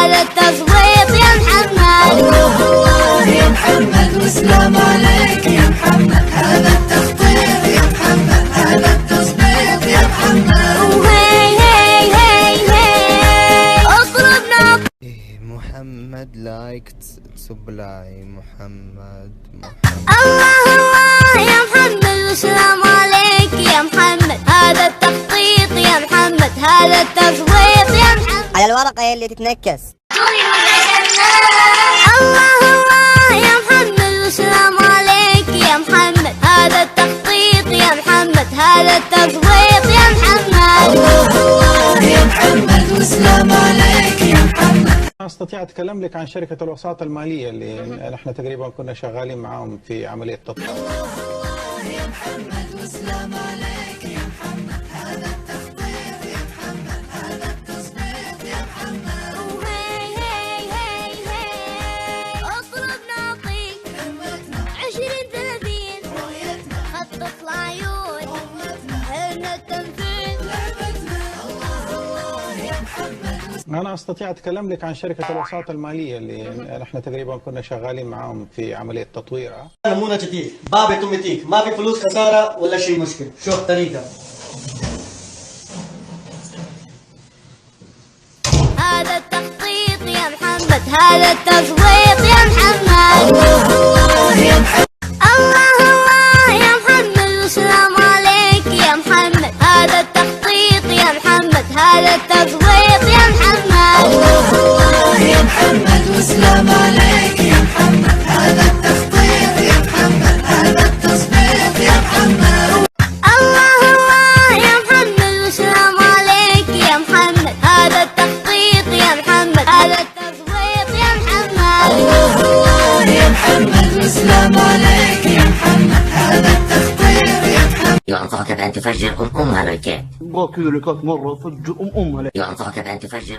هذا التصويت يا محمد. الله الله يا محمد والسلام عليك يا محمد، هذا التخطيط يا محمد، هذا التصويت يا محمد. وهي هي هي هي اطلبنا محمد لايك تسبلاي محمد. الله الله يا محمد والسلام عليك يا محمد، هذا التخطيط يا محمد، هذا التصويت يا محمد. على الورقة اللي تتنكس. الله الله يا محمد والسلام عليك يا محمد، هذا التخطيط يا محمد، هذا التصويت يا محمد. الله الله يا محمد والسلام عليك يا محمد. استطيع اتكلم لك عن شركه الوساطه الماليه اللي نحن تقريبا كنا شغالين معاهم في عمليه تطوير. الله الله يا محمد والسلام عليك يا محمد، هذا التخطيط يا محمد، هذا التصويت يا محمد. وهي هي هي هي اطلب نعطيك همتنا 20 30 رؤيتنا خطط العيون أمتنا حلنا التنفيذ. لعبتنا. الله الله يا محمد. انا استطيع اتكلم لك عن شركه الوساطه الماليه اللي نحن تقريبا كنا شغالين معاهم في عمليه تطويرها. نمونة تيك بابي توميتيك ما في فلوس خسارة ولا شيء مشكل. شوف طريقة. هذا التخطيط يا محمد، هذا التصويت يا محمد. الله الله يا محمد. الله الله يا محمد والسلام عليك يا محمد، هذا التخطيط يا محمد، هذا التصويت يا محمد. الله الله يا محمد والسلام عليك يا محمد، هذا التخطيط يا محمد، هذا التصويت يا محمد. الله الله يا محمد والسلام عليك يا محمد، هذا التخطيط يا محمد، هذا التصويت يا محمد. الله الله يا محمد والسلام عليك يا محمد، هذا التخطيط يا محمد. ينصحك بأن تفجر أمها بالكاد. قاتل لك مرة فجر أمها. ينصحك بأن تفجر